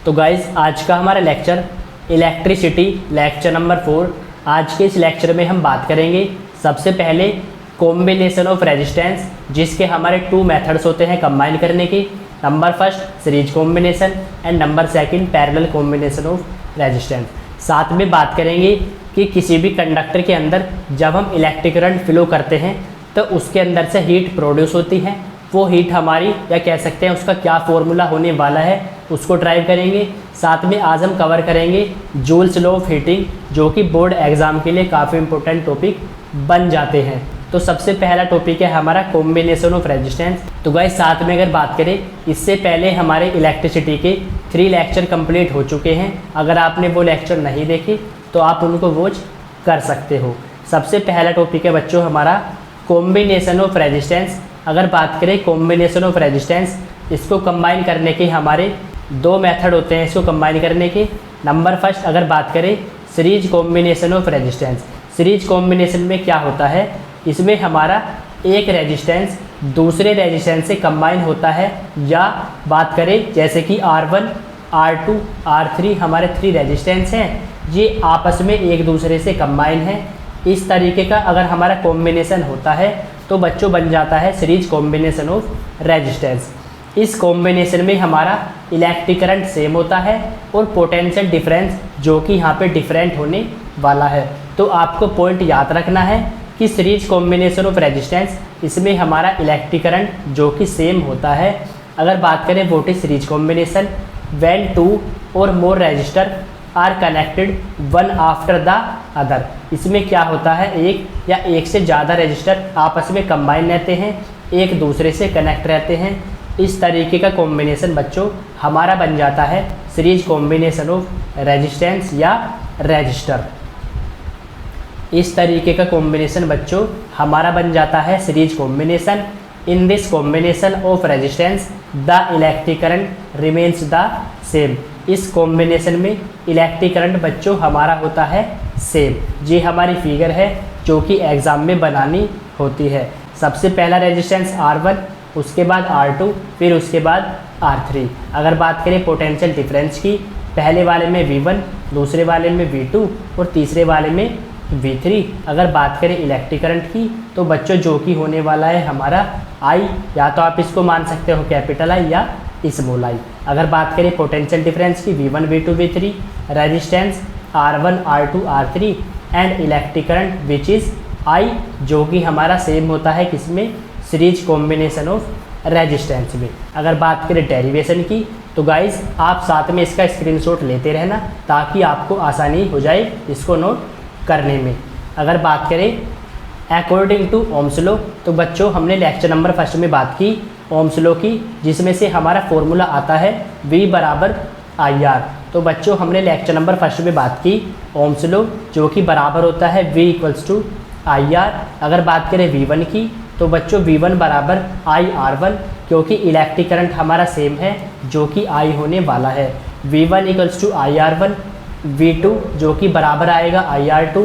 तो गाइज़ आज का हमारा लेक्चर इलेक्ट्रिसिटी लेक्चर नंबर 4। आज के इस लेक्चर में हम बात करेंगे सबसे पहले कॉम्बिनेशन ऑफ रेजिस्टेंस, जिसके हमारे 2 मेथड्स होते हैं कंबाइन करने की। Number first series combination and number second parallel combination of resistance. साथ में बात करेंगे कि किसी भी कंडक्टर के अंदर जब हम इलेक्ट्रिक करंट फ्लो करते हैं तो उसके अंदर से हीट प्रोड्यूस होती है। वो हीट हमारी, या कह सकते हैं उसका क्या फॉर्मूला होने वाला है, उसको ड्राइव करेंगे। साथ में आज हम कवर करेंगे जूल्स लॉ ऑफ हीटिंग, जो कि बोर्ड एग्जाम के लिए काफ़ी इंपॉर्टेंट टॉपिक बन जाते हैं। तो सबसे पहला टॉपिक है हमारा कॉम्बिनेशन ऑफ रेजिस्टेंस। तो गाइस साथ में अगर बात करें, इससे पहले हमारे इलेक्ट्रिसिटी के 3 लेक्चर कंप्लीट हो चुके हैं। अगर आपने वो लेक्चर नहीं देखे तो आप उनको वॉच कर सकते हो। सबसे पहला टॉपिक है बच्चों हमारा कॉम्बिनेशन ऑफ रेजिस्टेंस। अगर बात करें कॉम्बिनेशन ऑफ रेजिस्टेंस, इसको कंबाइन करने के हमारे 2 मेथड होते हैं इसको कंबाइन करने के। नंबर फर्स्ट अगर बात करें series combination of resistance. Series combination में क्या होता है, इसमें हमारा एक रेजिस्टेंस दूसरे रेजिस्टेंस से कंबाइन होता है, या बात करें जैसे कि R1, R2, R3 हमारे 3 रेजिस्टेंस हैं, ये आपस में एक दूसरे से कंबाइन है। इस तरीके का अगर हमारा कॉम्बिनेशन होता है तो बच्चों बन जाता है सीरीज कॉम्बिनेशन ऑफ रेजिस्टेंस। इस कॉम्बिनेशन में हमारा इलेक्ट्रिक करंट सेम होता है और पोटेंशियल डिफरेंस जो कि यहाँ पे डिफरेंट होने वाला है। तो आपको पॉइंट याद रखना है कि सीरीज कॉम्बिनेशन ऑफ रेजिस्टेंस, इसमें हमारा इलेक्ट्रिक करंट जो कि सेम होता है। अगर बात करें what is series combination, when 2 और more resistor are connected one after the other. इसमें क्या होता है, एक या एक से ज़्यादा रजिस्टर आपस में कंबाइन रहते हैं, एक दूसरे से कनेक्ट रहते हैं। इस तरीके का कॉम्बिनेशन बच्चों हमारा बन जाता है सीरीज कॉम्बिनेशन ऑफ रेजिस्टेंस या रजिस्टर। इस तरीके का कॉम्बिनेशन बच्चों हमारा बन जाता है series combination. In this combination of resistance the electric current remains the same. इस कॉम्बिनेशन में इलेक्ट्रिक करंट बच्चों हमारा होता है सेम। ये हमारी फिगर है जो कि एग्ज़ाम में बनानी होती है। सबसे पहला रेजिस्टेंस R1, उसके बाद R2, फिर उसके बाद R3। अगर बात करें पोटेंशियल डिफरेंस की, पहले वाले में V1, दूसरे वाले में V2 और तीसरे वाले में V3। अगर बात करें इलेक्ट्रिक करंट की तो बच्चों जो कि होने वाला है हमारा I, या तो आप इसको मान सकते हो कैपिटल I या स्मॉल I। अगर बात करें पोटेंशियल डिफरेंस की, V1, V2, V3, resistance R1, R2, R3 and electric current which is I, जो कि हमारा सेम होता है किसमें, सीरीज कॉम्बिनेशन ऑफ रेजिस्टेंस में। अगर बात करें डेरिवेशन की तो गाइज आप साथ में इसका स्क्रीनशॉट लेते रहना ताकि आपको आसानी हो जाए इसको नोट करने में। अगर बात करें अकॉर्डिंग टू ओम्स लॉ, तो बच्चों हमने लेक्चर नंबर फर्स्ट में बात की ओम्स लॉ की, जिसमें से हमारा फॉर्मूला आता है V बराबर IR। तो बच्चों हमने लेक्चर नंबर फर्स्ट में बात की ओम्स लॉ, जो कि बराबर होता है V इक्वल्स टू IR। अगर बात करें V1 की तो बच्चों V1 बराबर IR1, क्योंकि इलेक्ट्रिक करंट हमारा सेम है जो कि I होने वाला है। V1 equals to IR1, V2 जो कि बराबर आएगा IR2,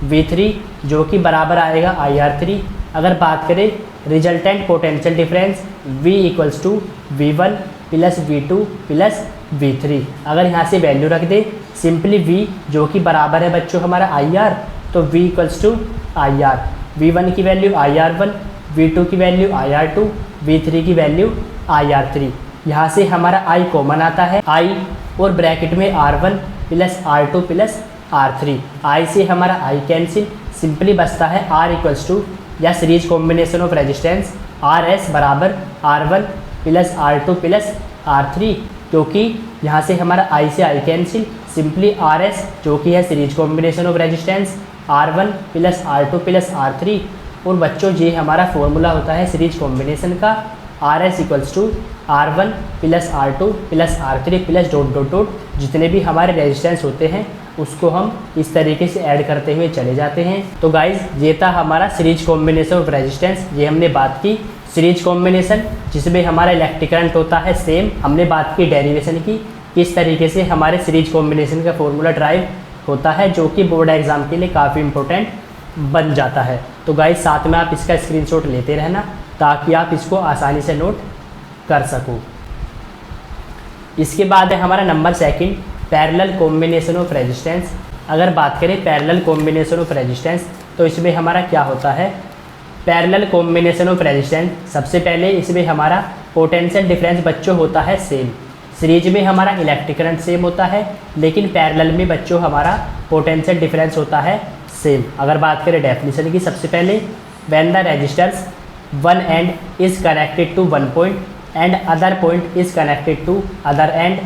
V3 जो कि बराबर आएगा IR3। अगर बात करें resultant potential difference, V equals to V1 plus V2 plus V3। अगर यहाँ से वैल्यू रख दे सिंपली V जो कि बराबर है बच्चों हमारा IR, तो V equals to IR। V1 की वैल्यू IR1, V2 की वैल्यू IR2, V3 की वैल्यू IR3। यहाँ से हमारा I कॉमन आता है, I और ब्रैकेट में R1 plus R2 plus R3। I से हमारा I कैंसिल, सिंपली बचता है R इक्वल्स टू, या series combination of resistance RS बराबर R1 plus R2 plus R3, क्योंकि यहाँ से हमारा I से I कैंसिल, सिंपली RS जो कि है series combination of resistance R1 plus R2 plus R3। और बच्चों ये हमारा फॉर्मूला होता है सीरीज कॉम्बिनेशन का, RS equals to R1 plus R2 plus R3 plus dot dot dot, जितने भी हमारे रेजिस्टेंस होते हैं उसको हम इस तरीके से ऐड करते हुए चले जाते हैं। तो गाइज ये था हमारा सीरीज कॉम्बिनेशन ऑफ रेजिस्टेंस। ये हमने बात की सीरीज कॉम्बिनेशन जिसमें हमारा इलेक्ट्रिक करंट होता है सेम। हमने बात की डेरिवेशन की, किस तरीके से हमारे सीरीज कॉम्बिनेशन का फॉर्मूला ड्राइव होता है, जो कि बोर्ड एग्जाम के लिए काफ़ी इंपॉर्टेंट बन जाता है। तो गाइज साथ में आप इसका स्क्रीनशॉट लेते रहना ताकि आप इसको आसानी से नोट कर सको। इसके बाद है हमारा number second parallel combination of resistance. अगर बात करें पैरेलल कॉम्बिनेशन ऑफ रेजिस्टेंस तो इसमें हमारा क्या होता है, पैरेलल कॉम्बिनेशन ऑफ रेजिस्टेंस सबसे पहले इसमें हमारा पोटेंशियल डिफरेंस बच्चों होता है सेम। सीरीज में हमारा इलेक्ट्रिक करंट सेम होता है, लेकिन पैरेलल में बच्चों हमारा पोटेंशियल डिफरेंस होता है सेम। अगर बात करें डेफिनेशन की, सबसे पहले when the resistors one end is connected to one point and other point is connected to other end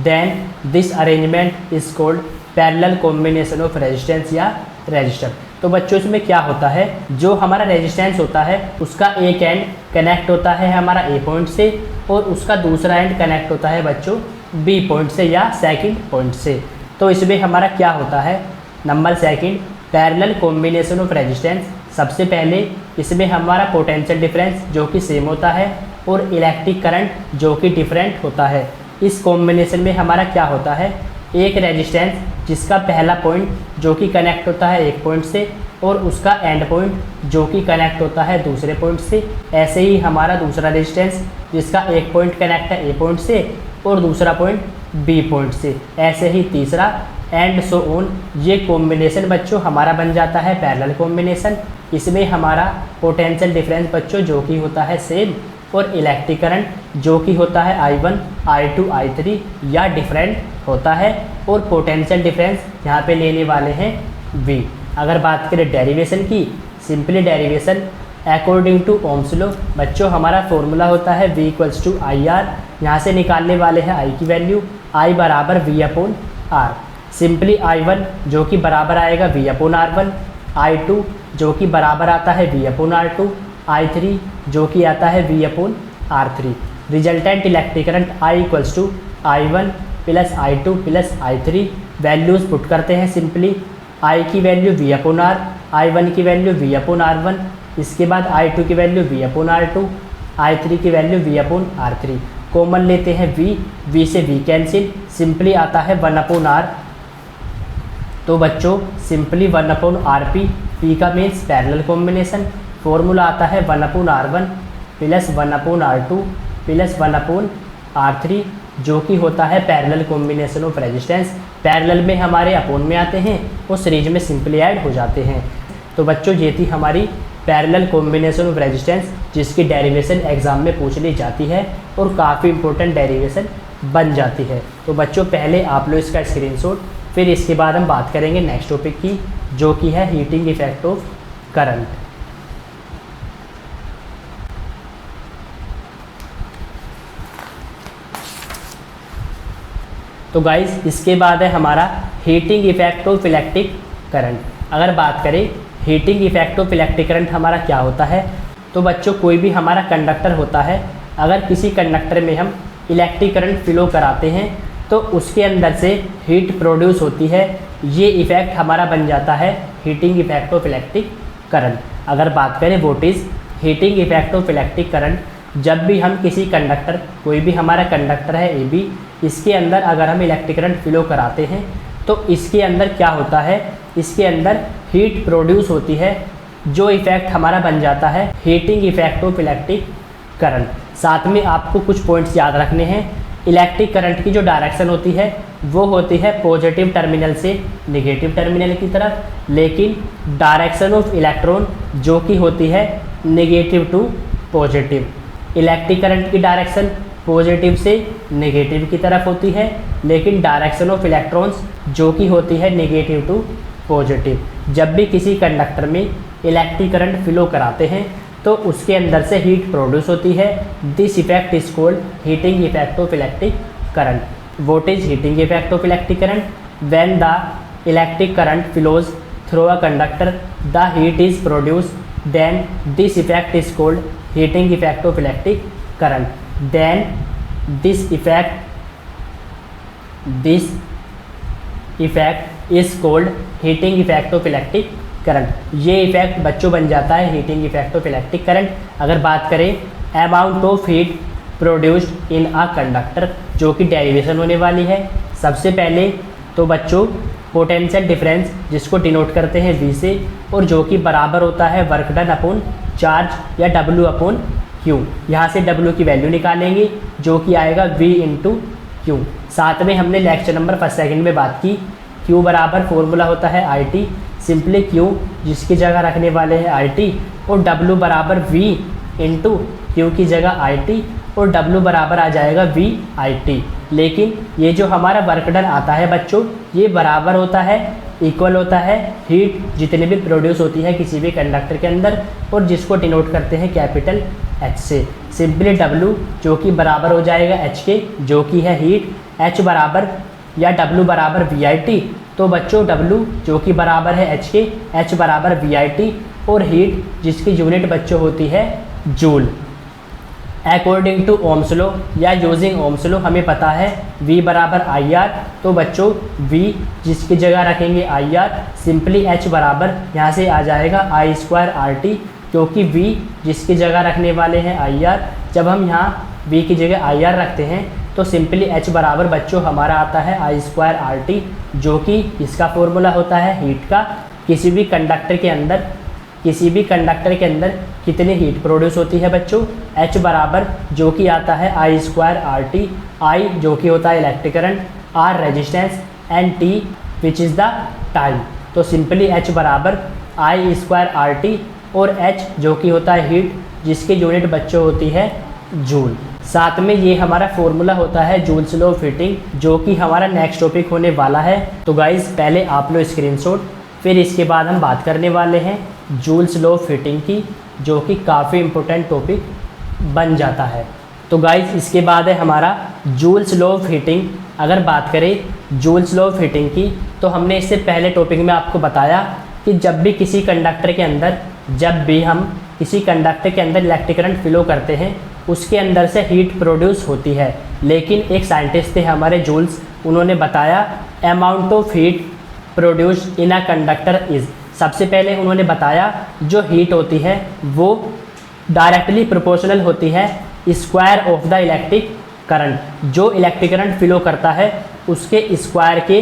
then this arrangement is called parallel combination of resistance या resistor. तो बच्चों इसमें क्या होता है, जो हमारा रेजिस्टेंस होता है उसका एक एंड कनेक्ट होता है हमारा ए पॉइंट से और उसका दूसरा एंड कनेक्ट होता है बच्चों बी पॉइंट से या सेकंड पॉइंट से। तो इसमें हमारा क्या होता है, number second parallel combination of resistance, सबसे पहले इसमें हमारा पोटेंशियल डिफरेंस जो कि सेम होता है और इलेक्ट्रिक करंट जो कि डिफरेंट होता है। इस कॉम्बिनेशन में हमारा क्या होता है, एक रेजिस्टेंस जिसका पहला पॉइंट जो कि कनेक्ट होता है एक पॉइंट से और उसका एंड पॉइंट जो कि कनेक्ट होता है दूसरे पॉइंट से। ऐसे ही हमारा दूसरा रेजिस्टेंस जिसका एक पॉइंट कनेक्ट है ए पॉइंट से और दूसरा पॉइंट बी पॉइंट से। ऐसे ही तीसरा एंड सो ऑन। ये कॉम्बिनेशन बच्चों हमारा बन जाता है पैरेलल कॉम्बिनेशन। इसमें हमारा पोटेंशियल डिफरेंस बच्चों जो कि होता है सेम और इलेक्ट्रिक करंट जो कि होता है I1, I2, I3 या डिफरेंट होता है और पोटेंशियल डिफरेंस यहाँ पे लेने वाले हैं V। अगर बात करें डेरिवेशन की, simply derivation according to Ohm's law बच्चों हमारा फॉर्मूला होता है V इक्वल्स टू IR। यहाँ से निकालने वाले हैं I की वैल्यू, I बराबर V upon R। Simply I1 जो कि बराबर आएगा V अपॉन R1, I2 जो कि बराबर आता है V अपॉन R2, I3 जो कि आता है V upon R3। Resultant electric current I equals to I1 plus I2 plus I3। Values put करते हैं सिंपली, I की value V upon R, I1 की वैल्यू V अपॉन R1, इसके बाद I2 की value V upon R2, I3 की value V upon R3। Common लेते हैं V से V कैंसिल, सिंपली आता है 1 अपॉन R। तो बच्चों सिंपली 1 अपॉन RP, P का मीन्स पैरेलल कॉम्बिनेशन। फॉर्मूला आता है 1 upon R1 plus 1 upon R2 plus 1 upon R3 जो कि होता है parallel combination of resistance. Parallel में हमारे अपॉन में आते हैं और सीरीज में सिंपली ऐड हो जाते हैं। तो बच्चों ये थी हमारी पैरेलल कॉम्बिनेशन ऑफ रेजिस्टेंस जिसकी डेरिवेशन एग्जाम में पूछ ली जाती है और काफ़ी इंपॉर्टेंट डेरिवेशन बन जाती है। तो बच्चों पहले आप लोग इसका स्क्रीनशॉट, फिर इसके बाद हम बात करेंगे नेक्स्ट टॉपिक की जो कि है हीटिंग इफेक्ट ऑफ करंट। तो गाइस इसके बाद है हमारा heating effect of electric current. अगर बात करें heating effect of electric current हमारा क्या होता है, तो बच्चों कोई भी हमारा कंडक्टर होता है, अगर किसी कंडक्टर में हम इलेक्ट्रिक करंट फ्लो कराते हैं तो उसके अंदर से हीट प्रोड्यूस होती है। ये इफेक्ट हमारा बन जाता है heating effect of electric current. अगर बात करें what is heating effect of electric current, जब भी हम किसी कंडक्टर, कोई भी हमारा कंडक्टर है AB, इसके अंदर अगर हम इलेक्ट्रिक करंट फ्लो कराते हैं तो इसके अंदर क्या होता है, इसके अंदर हीट प्रोड्यूस होती है जो इफेक्ट हमारा बन जाता है heating effect of electric current. साथ में आपको कुछ पॉइंट्स याद रखने हैं। इलेक्ट्रिक करंट की जो डायरेक्शन होती है वो होती है पॉजिटिव टर्मिनल से नेगेटिव टर्मिनल की तरफ, लेकिन डायरेक्शन ऑफ इलेक्ट्रॉन जो कि होती है negative to positive. Electric current की डायरेक्शन पॉजिटिव से नेगेटिव की तरफ होती है, लेकिन डायरेक्शन ऑफ इलेक्ट्रॉन्स जो कि होती है नेगेटिव टू पॉजिटिव। जब भी किसी कंडक्टर में इलेक्ट्रिक करंट फ्लो कराते हैं तो उसके अंदर से हीट प्रोड्यूस होती है। This effect is called heating effect of electric current. What is heating effect of electric current? When the electric current flows through a conductor the heat is produced, then this effect is called heating effect of electric current. Then this effect is called heating effect of electric current. ये effect बच्चों बन जाता है heating effect of electric current. अगर बात करें amount of heat produced in a conductor, जो कि डेरिवेशन होने वाली है। सबसे पहले तो बच्चों पोटेंशियल डिफरेंस जिसको डिनोट करते हैं V से, और जो कि बराबर होता है वर्क डन अपॉन चार्ज या W अपॉन Q। यहाँ से W की वैल्यू निकालेंगे जो कि आएगा V इंटू Q। साथ में हमने लेक्चर नंबर फर्स्ट सेकंड में बात की, Q बराबर फॉर्मूला होता है IT, सिंपली Q जिसकी जगह रखने वाले हैं IT, और W बराबर V इंटू Q की जगह IT, और W बराबर आ जाएगा VIT। लेकिन ये जो हमारा वर्क डन आता है बच्चों, ये बराबर होता है, इक्वल होता है हीट जितनी भी प्रोड्यूस होती है किसी भी कंडक्टर के अंदर, और जिसको डिनोट करते हैं कैपिटल H से। सिंपली W जो कि बराबर हो जाएगा H के, जो कि है हीट, H बराबर या W बराबर VIT। तो बच्चों W जो कि बराबर है H के, H बराबर VIT, और हीट जिसकी यूनिट बच्चों होती है joule. According to Ohm's law या यूजिंग ओम्स लॉ हमें पता है V बराबर IR। तो बच्चों V जिसकी जगह रखेंगे IR, सिंपली H बराबर यहाँ से आ जाएगा I स्क्वायर RT, क्योंकि V जिसकी जगह रखने वाले हैं IR, जब हम यहाँ V की जगह IR रखते हैं तो सिंपली H बराबर बच्चों हमारा आता है I स्क्वायर RT, जो कि इसका फॉर्मूला होता है हीट का। किसी भी कंडक्टर के अंदर कितनी हीट प्रोड्यूस होती है बच्चों, H बराबर जो कि आता है I स्क्वायर RT, I जो कि होता है electric current, R resistance, and T which is the time. तो सिंपली H बराबर I स्क्वायर RT, और H जो कि होता है हीट जिसकी यूनिट बच्चों होती है जूल। साथ में ये हमारा फॉर्मूला होता है जूल्स लॉ ऑफ हीटिंग, जो कि हमारा नेक्स्ट टॉपिक होने वाला है। तो गाइस पहले आप लो स्क्रीनशॉट, फिर इसके बाद हम बात करने वाले हैं जूल्स लॉ ऑफ हीटिंग की, जो कि काफ़ी इम्पोर्टेंट टॉपिक बन जाता है। तो गाइस इसके बाद है हमारा जूल्स लॉ ऑफ हीटिंग। अगर बात करें जूल्स लॉ ऑफ हीटिंग की, तो हमने इससे पहले टॉपिक में आपको बताया कि जब भी हम किसी कंडक्टर के अंदर इलेक्ट्रिक करंट फ्लो करते हैं, उसके अंदर से हीट प्रोड्यूस होती है। लेकिन एक साइंटिस्ट थे हमारे जूल्स, उन्होंने बताया amount of heat produce in a conductor is. सबसे पहले उन्होंने बताया जो हीट होती है वो डायरेक्टली प्रोपोर्शनल होती है square of the electric current. जो इलेक्ट्रिक करंट फ्लो करता है उसके स्क्वायर के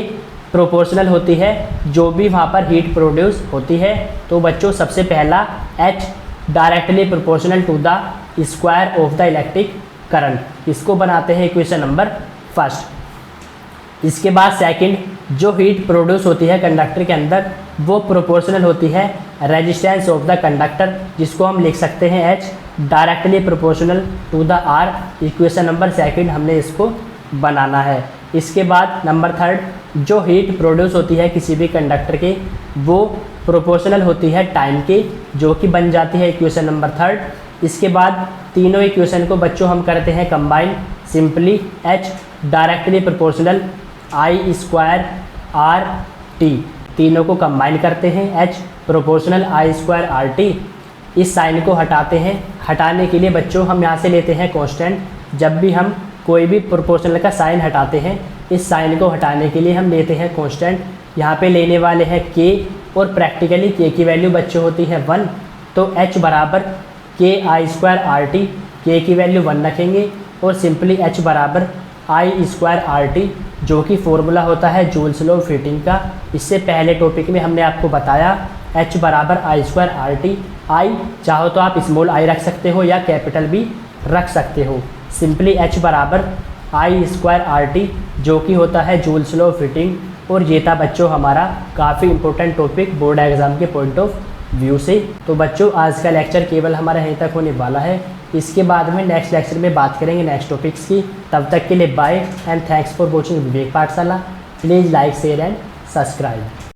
प्रोपोर्शनल होती है जो भी वहाँ पर हीट प्रोड्यूस होती है। तो बच्चों सबसे पहला H directly proportional to the square of the electric current, इसको बनाते हैं इक्वेशन नंबर फर्स्ट। इसके बाद सेकंड, जो हीट प्रोड्यूस होती है कंडक्टर के अंदर वो प्रोपोर्शनल होती है रेजिस्टेंस ऑफ द कंडक्टर, जिसको हम लिख सकते हैं H directly proportional to the R। Equation number second हमने इसको बनाना है। इसके बाद नंबर थर्ड, जो हीट प्रोड्यूस होती है किसी भी कंडक्टर के वो प्रोपोर्शनल होती है टाइम के, जो कि बन जाती है इक्वेशन नंबर थर्ड। इसके बाद तीनों इक्वेशन को बच्चों हम करते हैं combine, simply H directly proportional I square RT, तीनों को कंबाइन करते हैं H proportional I square RT। इस साइन को हटाते हैं, हटाने के लिए बच्चों हम यहाँ से लेते हैं कांस्टेंट। जब भी हम कोई भी प्रोपोर्शनल का साइन हटाते हैं, इस साइन को हटाने के लिए हम लेते हैं कांस्टेंट। यहाँ पे लेने वाले हैं K, और प्रैक्टिकली K की वैल्यू बच्चों होती है 1। तो H बराबर KI स्क्वायर RT, K की वैल्यू 1 रखेंगे, और सिंपली H बराबर I स्क्वायर RT, जो कि फॉर्मूला होता है जूल्स लॉ ऑफ हीटिंग का। इससे पहले टॉपिक में हमने आपको बताया H बराबर I स्क्वायर RT। I चाहो तो आप स्मॉल I रख सकते हो या कैपिटल भी रख सकते हो। सिंपली H बराबर I स्क्वायर RT, जो कि होता है जूल्स लॉ ऑफ हीटिंग। और ये था बच्चों हमारा काफ़ी इंपॉर्टेंट टॉपिक बोर्ड एग्जाम के पॉइंट ऑफ व्यू से। तो बच्चों आज का लेक्चर केवल हमारा यहीं तक होने वाला है। इसके बाद में नेक्स्ट लेक्चर में बात करेंगे नेक्स्ट टॉपिक्स की। तब तक के लिए bye and thanks for watching Vivek Pathshala. Please like share and subscribe.